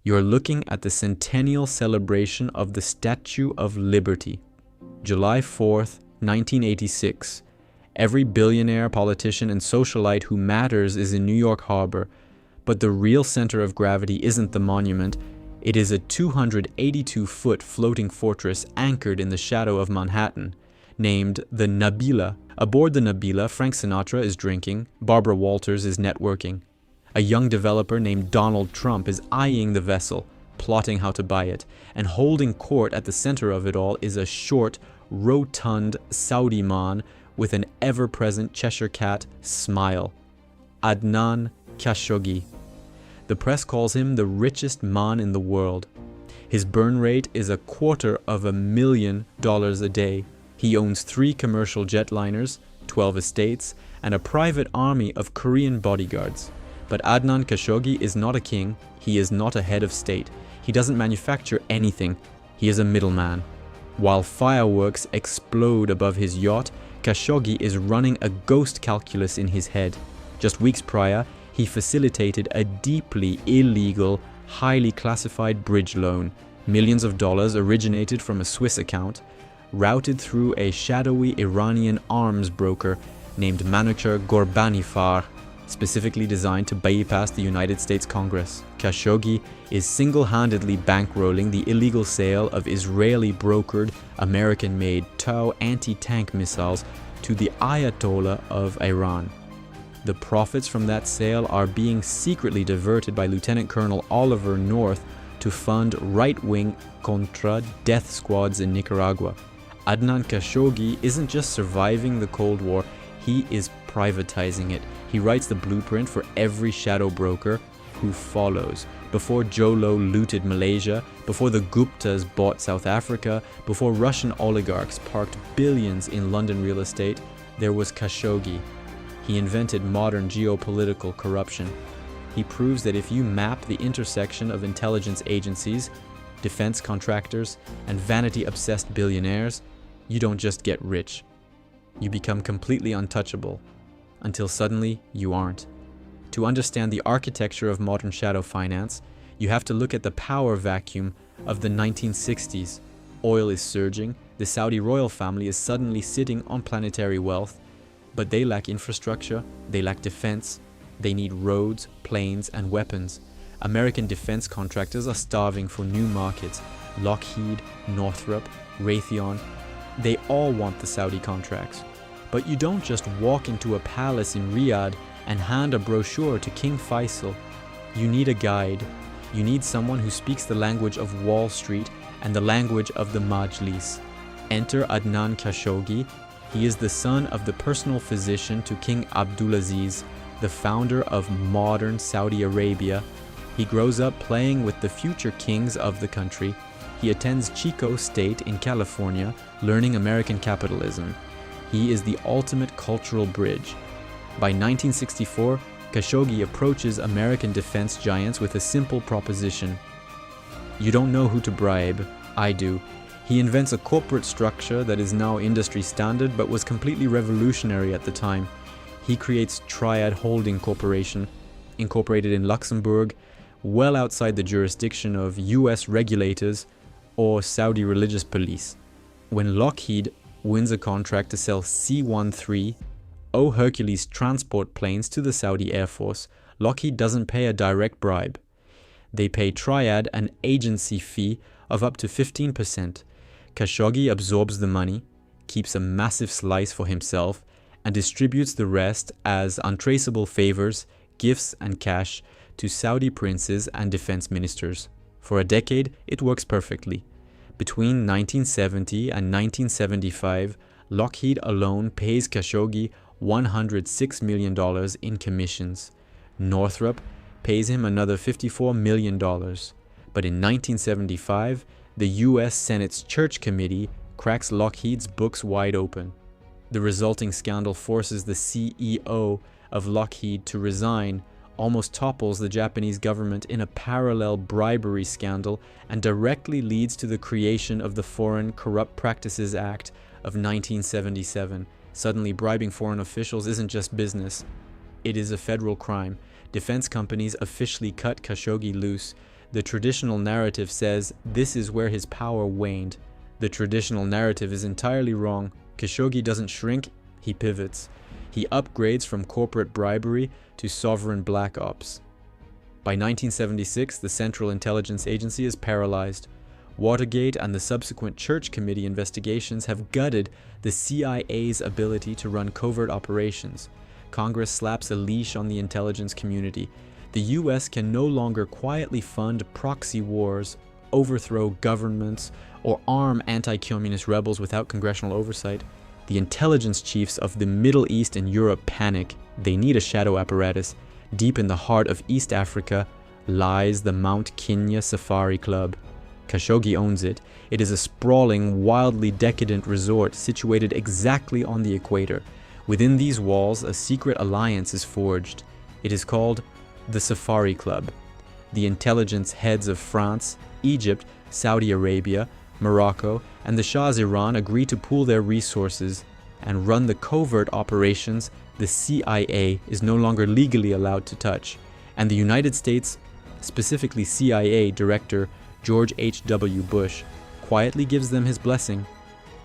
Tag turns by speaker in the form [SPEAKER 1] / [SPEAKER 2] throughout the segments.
[SPEAKER 1] You're looking at the centennial celebration of the Statue of Liberty, July 4th, 1986. Every billionaire, politician, and socialite who matters is in New York Harbor, but the real center of gravity isn't the monument. It is a 282-foot floating fortress anchored in the shadow of Manhattan, named the Nabila. Aboard the Nabila, Frank Sinatra is drinking, Barbara Walters is networking. A young developer named Donald Trump is eyeing the vessel, plotting how to buy it, and holding court at the center of it all is a short, rotund Saudi man with an ever-present Cheshire cat smile. Adnan Khashoggi. The press calls him the richest man in the world. His burn rate is $250,000 a day. He owns 3 commercial jetliners, 12 estates, and a private army of Korean bodyguards. But Adnan Khashoggi is not a king. He is not a head of state. He doesn't manufacture anything. He is a middleman. While fireworks explode above his yacht, Khashoggi is running a ghost calculus in his head. Just weeks prior, he facilitated a deeply illegal, highly classified bridge loan. Millions of dollars originated from a Swiss account, routed through a shadowy Iranian arms broker named Manucher Ghorbanifar, specifically designed to bypass the United States Congress. Khashoggi is single-handedly bankrolling the illegal sale of Israeli-brokered, American-made TOW anti-tank missiles to the Ayatollah of Iran. The profits from that sale are being secretly diverted by Lieutenant Colonel Oliver North to fund right-wing Contra death squads in Nicaragua. Adnan Khashoggi isn't just surviving the Cold War, he is privatizing it. He writes the blueprint for every shadow broker who follows. Before Jolo looted Malaysia, before the Guptas bought South Africa, before Russian oligarchs parked billions in London real estate, there was Khashoggi. He invented modern geopolitical corruption. He proves that if you map the intersection of intelligence agencies, defense contractors, and vanity-obsessed billionaires, you don't just get rich. You become completely untouchable, until suddenly you aren't. To understand the architecture of modern shadow finance, you have to look at the power vacuum of the 1960s. Oil is surging, the Saudi royal family is suddenly sitting on planetary wealth, but they lack infrastructure, they lack defense, they need roads, planes, and weapons. American defense contractors are starving for new markets. Lockheed, Northrop, Raytheon, they all want the Saudi contracts. But you don't just walk into a palace in Riyadh and hand a brochure to King Faisal. You need a guide. You need someone who speaks the language of Wall Street and the language of the Majlis. Enter Adnan Khashoggi. He is the son of the personal physician to King Abdulaziz, the founder of modern Saudi Arabia. He grows up playing with the future kings of the country. He attends Chico State in California, learning American capitalism. He is the ultimate cultural bridge. By 1964, Khashoggi approaches American defense giants with a simple proposition. You don't know who to bribe. I do. He invents a corporate structure that is now industry standard but was completely revolutionary at the time. He creates Triad Holding Corporation, incorporated in Luxembourg, well outside the jurisdiction of US regulators or Saudi religious police. When Lockheed wins a contract to sell C-13 Hercules transport planes to the Saudi Air Force, Lockheed doesn't pay a direct bribe. They pay Triad an agency fee of up to 15%. Khashoggi absorbs the money, keeps a massive slice for himself, and distributes the rest as untraceable favors, gifts, and cash to Saudi princes and defense ministers. For a decade, it works perfectly. Between 1970 and 1975, Lockheed alone pays Khashoggi $106 million in commissions. Northrop pays him another $54 million. But in 1975, the US Senate's Church Committee cracks Lockheed's books wide open. The resulting scandal forces the CEO of Lockheed to resign, almost topples the Japanese government in a parallel bribery scandal, and directly leads to the creation of the Foreign Corrupt Practices Act of 1977. Suddenly, bribing foreign officials isn't just business. It is a federal crime. Defense companies officially cut Khashoggi loose. The traditional narrative says this is where his power waned. The traditional narrative is entirely wrong. Khashoggi doesn't shrink, he pivots. He upgrades from corporate bribery to sovereign black ops. By 1976, the Central Intelligence Agency is paralyzed. Watergate and the subsequent Church Committee investigations have gutted the CIA's ability to run covert operations. Congress slaps a leash on the intelligence community. The US can no longer quietly fund proxy wars, overthrow governments, or arm anti-communist rebels without congressional oversight. The intelligence chiefs of the Middle East and Europe panic. They need a shadow apparatus. Deep in the heart of East Africa lies the Mount Kenya Safari Club. Khashoggi owns it. It is a sprawling, wildly decadent resort situated exactly on the equator. Within these walls, a secret alliance is forged. It is called the Safari Club. The intelligence heads of France, Egypt, Saudi Arabia, Morocco, and the Shah's Iran agree to pool their resources and run the covert operations the CIA is no longer legally allowed to touch, and the United States, specifically CIA Director George H.W. Bush, quietly gives them his blessing.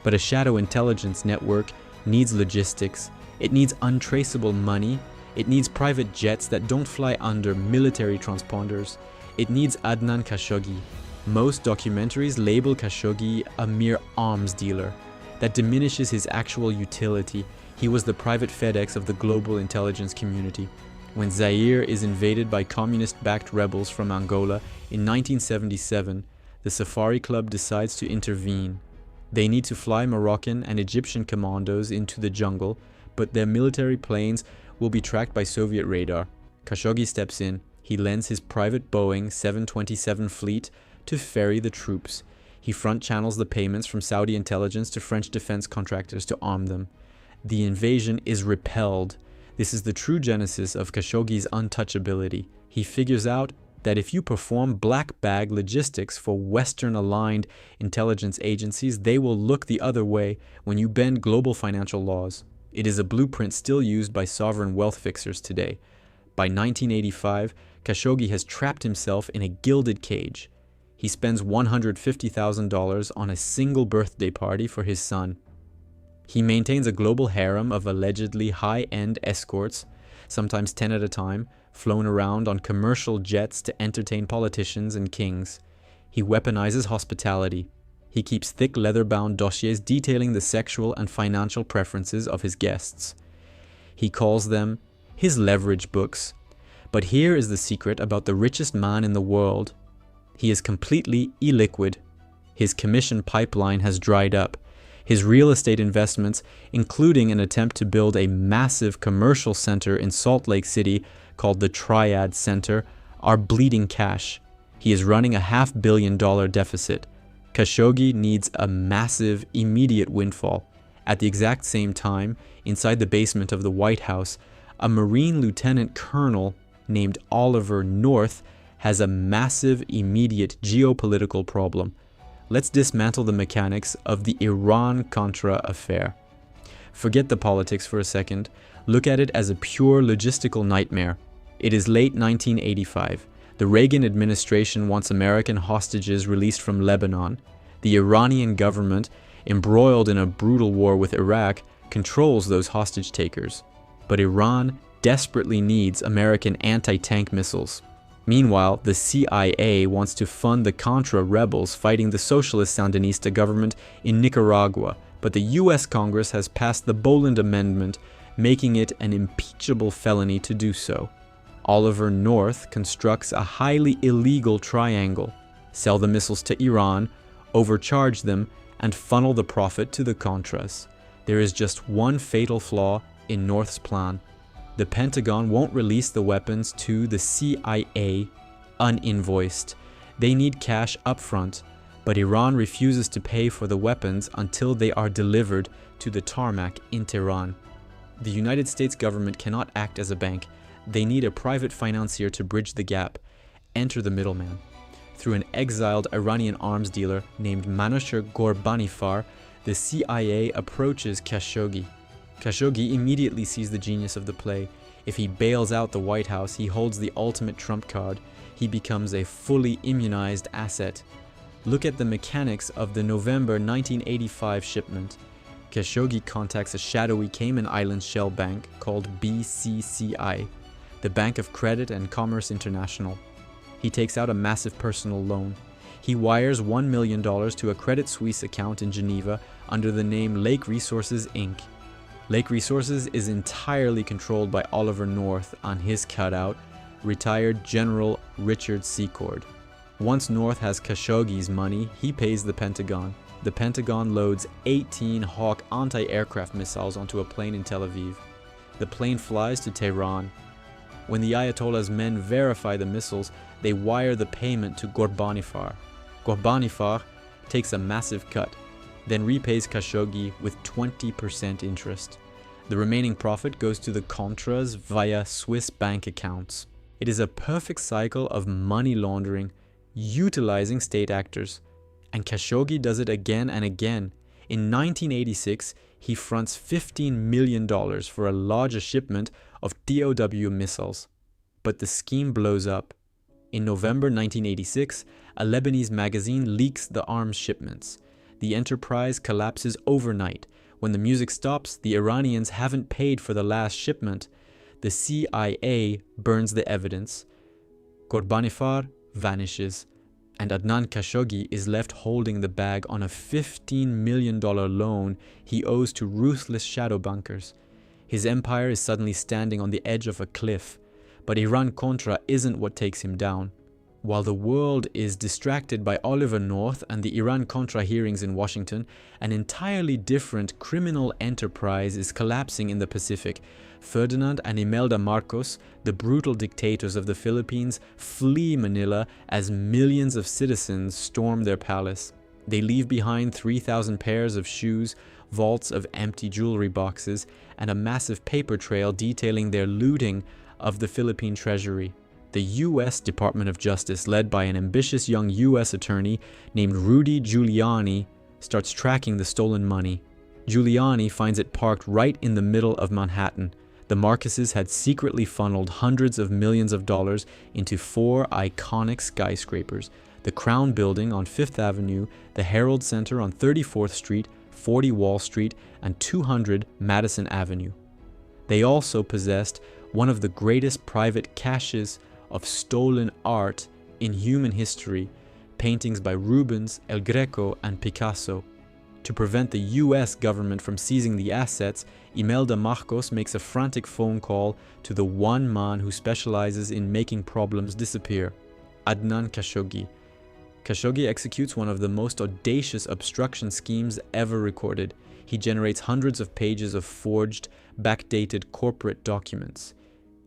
[SPEAKER 1] But a shadow intelligence network needs logistics, it needs untraceable money, it needs private jets that don't fly under military transponders, it needs Adnan Khashoggi. Most documentaries label Khashoggi a mere arms dealer. That diminishes his actual utility. He was the private FedEx of the global intelligence community. When Zaire is invaded by communist-backed rebels from Angola in 1977, the Safari Club decides to intervene. They need to fly Moroccan and Egyptian commandos into the jungle, but their military planes will be tracked by Soviet radar. Khashoggi steps in. He lends his private Boeing 727 fleet to ferry the troops. He front channels the payments from Saudi intelligence to French defense contractors to arm them. The invasion is repelled. This is the true genesis of Khashoggi's untouchability. He figures out that if you perform black bag logistics for Western-aligned intelligence agencies, they will look the other way when you bend global financial laws. It is a blueprint still used by sovereign wealth fixers today. By 1985, Khashoggi has trapped himself in a gilded cage. He spends $150,000 on a single birthday party for his son. He maintains a global harem of allegedly high-end escorts, sometimes 10 at a time, flown around on commercial jets to entertain politicians and kings. He weaponizes hospitality. He keeps thick leather-bound dossiers detailing the sexual and financial preferences of his guests. He calls them his leverage books. But here is the secret about the richest man in the world. He is completely illiquid. His commission pipeline has dried up. His real estate investments, including an attempt to build a massive commercial center in Salt Lake City called the Triad Center, are bleeding cash. He is running a $500 million deficit. Khashoggi needs a massive, immediate windfall. At the exact same time, inside the basement of the White House, a Marine Lieutenant Colonel named Oliver North has a massive, immediate geopolitical problem. Let's dismantle the mechanics of the Iran-Contra affair. Forget the politics for a second. Look at it as a pure logistical nightmare. It is late 1985. The Reagan administration wants American hostages released from Lebanon. The Iranian government, embroiled in a brutal war with Iraq, controls those hostage takers. But Iran desperately needs American anti-tank missiles. Meanwhile, the CIA wants to fund the Contra rebels fighting the socialist Sandinista government in Nicaragua, but the US Congress has passed the Boland Amendment, making it an impeachable felony to do so. Oliver North constructs a highly illegal triangle: sell the missiles to Iran, overcharge them, and funnel the profit to the Contras. There is just one fatal flaw in North's plan. The Pentagon won't release the weapons to the CIA uninvoiced. They need cash upfront, but Iran refuses to pay for the weapons until they are delivered to the tarmac in Tehran. The United States government cannot act as a bank. They need a private financier to bridge the gap. Enter the middleman. Through an exiled Iranian arms dealer named Manouchehr Ghorbanifar, the CIA approaches Khashoggi. Khashoggi immediately sees the genius of the play. If he bails out the White House, he holds the ultimate trump card. He becomes a fully immunized asset. Look at the mechanics of the November 1985 shipment. Khashoggi contacts a shadowy Cayman Islands shell bank called BCCI, the Bank of Credit and Commerce International. He takes out a massive personal loan. He wires $1 million to a Credit Suisse account in Geneva under the name Lake Resources Inc. Lake Resources is entirely controlled by Oliver North on his cutout, retired General Richard Secord. Once North has Khashoggi's money, he pays the Pentagon. The Pentagon loads 18 Hawk anti-aircraft missiles onto a plane in Tel Aviv. The plane flies to Tehran. When the Ayatollah's men verify the missiles, they wire the payment to Ghorbanifar. Ghorbanifar takes a massive cut, then repays Khashoggi with 20% interest. The remaining profit goes to the Contras via Swiss bank accounts. It is a perfect cycle of money laundering, utilizing state actors. And Khashoggi does it again and again. In 1986, he fronts $15 million for a larger shipment of TOW missiles. But the scheme blows up. In November 1986, a Lebanese magazine leaks the arms shipments. The enterprise collapses overnight. When the music stops, the Iranians haven't paid for the last shipment. The CIA burns the evidence. Ghorbanifar vanishes, and Adnan Khashoggi is left holding the bag on a $15 million loan he owes to ruthless shadow bankers. His empire is suddenly standing on the edge of a cliff, but Iran-Contra isn't what takes him down. While the world is distracted by Oliver North and the Iran-Contra hearings in Washington, an entirely different criminal enterprise is collapsing in the Pacific. Ferdinand and Imelda Marcos, the brutal dictators of the Philippines, flee Manila as millions of citizens storm their palace. They leave behind 3,000 pairs of shoes, vaults of empty jewelry boxes, and a massive paper trail detailing their looting of the Philippine treasury. The U.S. Department of Justice, led by an ambitious young U.S. attorney named Rudy Giuliani, starts tracking the stolen money. Giuliani finds it parked right in the middle of Manhattan. The Marcoses had secretly funneled hundreds of millions of dollars into 4 iconic skyscrapers: the Crown Building on 5th Avenue, the Herald Center on 34th Street, 40 Wall Street, and 200 Madison Avenue. They also possessed one of the greatest private caches of stolen art in human history, paintings by Rubens, El Greco, and Picasso. To prevent the US government from seizing the assets, Imelda Marcos makes a frantic phone call to the one man who specializes in making problems disappear, Adnan Khashoggi. Khashoggi executes one of the most audacious obstruction schemes ever recorded. He generates hundreds of pages of forged, backdated corporate documents.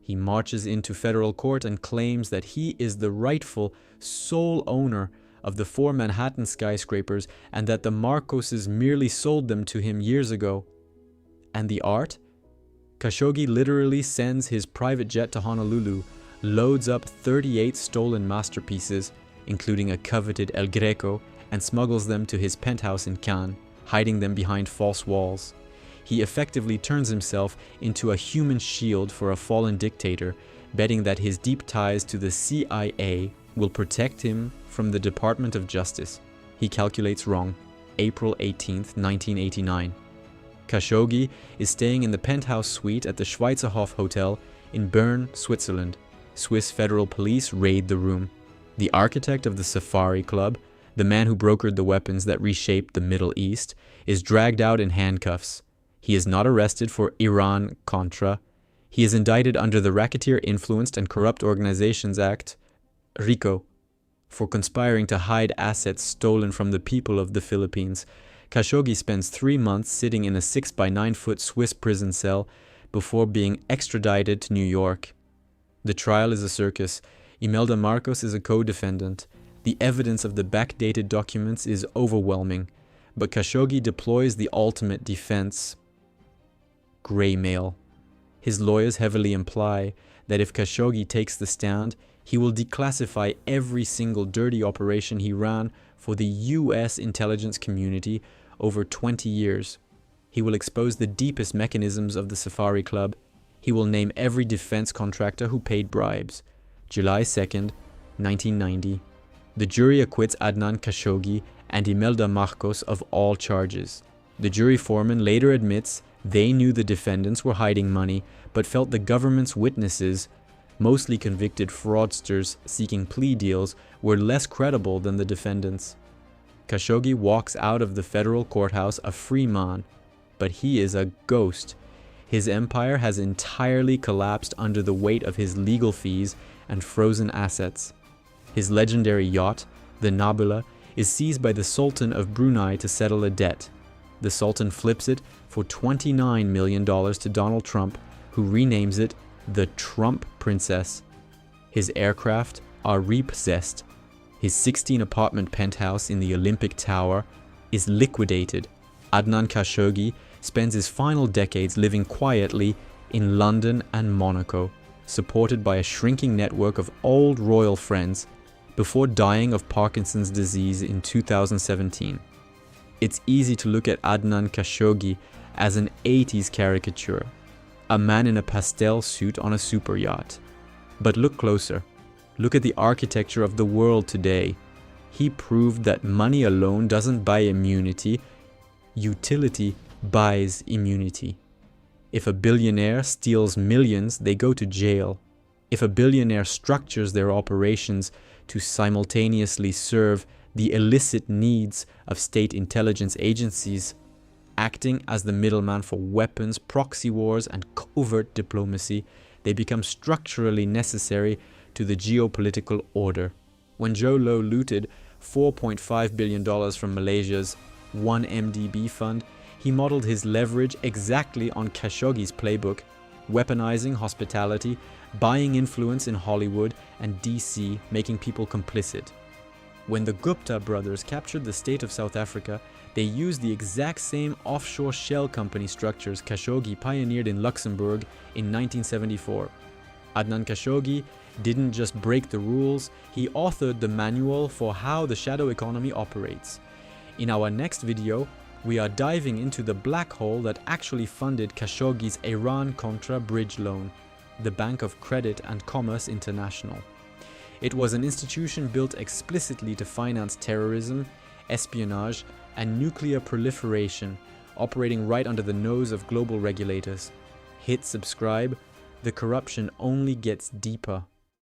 [SPEAKER 1] He marches into federal court and claims that he is the rightful sole owner of the 4 Manhattan skyscrapers and that the Marcoses merely sold them to him years ago. And the art? Khashoggi literally sends his private jet to Honolulu, loads up 38 stolen masterpieces, including a coveted El Greco, and smuggles them to his penthouse in Cannes, hiding them behind false walls. He effectively turns himself into a human shield for a fallen dictator, betting that his deep ties to the CIA will protect him from the Department of Justice. He calculates wrong. April 18th, 1989. Khashoggi is staying in the penthouse suite at the Schweizerhof Hotel in Bern, Switzerland. Swiss federal police raid the room. The architect of the Safari Club, the man who brokered the weapons that reshaped the Middle East, is dragged out in handcuffs. He is not arrested for Iran-Contra. He is indicted under the Racketeer Influenced and Corrupt Organizations Act, RICO, for conspiring to hide assets stolen from the people of the Philippines. Khashoggi spends 3 months sitting in a 6 by 9 foot Swiss prison cell before being extradited to New York. The trial is a circus. Imelda Marcos is a co-defendant. The evidence of the backdated documents is overwhelming, but Khashoggi deploys the ultimate defense: gray mail. His lawyers heavily imply that if Khashoggi takes the stand, he will declassify every single dirty operation he ran for the US intelligence community over 20 years. He will expose the deepest mechanisms of the Safari Club. He will name every defense contractor who paid bribes. July 2nd, 1990. The jury acquits Adnan Khashoggi and Imelda Marcos of all charges. The jury foreman later admits they knew the defendants were hiding money, but felt the government's witnesses, mostly convicted fraudsters seeking plea deals, were less credible than the defendants. Khashoggi walks out of the federal courthouse a free man, but he is a ghost. His empire has entirely collapsed under the weight of his legal fees and frozen assets. His legendary yacht, the Nabila, is seized by the Sultan of Brunei to settle a debt. The Sultan flips it for $29 million to Donald Trump, who renames it the Trump Princess. His aircraft are repossessed. His 16-apartment penthouse in the Olympic Tower is liquidated. Adnan Khashoggi spends his final decades living quietly in London and Monaco, supported by a shrinking network of old royal friends, before dying of Parkinson's disease in 2017. It's easy to look at Adnan Khashoggi as an 80s caricature, a man in a pastel suit on a super yacht. But look closer. Look at the architecture of the world today. He proved that money alone doesn't buy immunity. Utility buys immunity. If a billionaire steals millions, they go to jail. If a billionaire structures their operations to simultaneously serve the illicit needs of state intelligence agencies, acting as the middleman for weapons, proxy wars, and covert diplomacy, they become structurally necessary to the geopolitical order. When Joe Low looted $4.5 billion from Malaysia's 1MDB fund, he modeled his leverage exactly on Khashoggi's playbook, weaponizing hospitality, buying influence in Hollywood and DC, making people complicit. When the Gupta brothers captured the state of South Africa, they used the exact same offshore shell company structures Khashoggi pioneered in Luxembourg in 1974. Adnan Khashoggi didn't just break the rules, he authored the manual for how the shadow economy operates. In our next video, we are diving into the black hole that actually funded Khashoggi's Iran-Contra bridge loan, the Bank of Credit and Commerce International. It was an institution built explicitly to finance terrorism, espionage, and nuclear proliferation, operating right under the nose of global regulators. Hit subscribe. The corruption only gets deeper.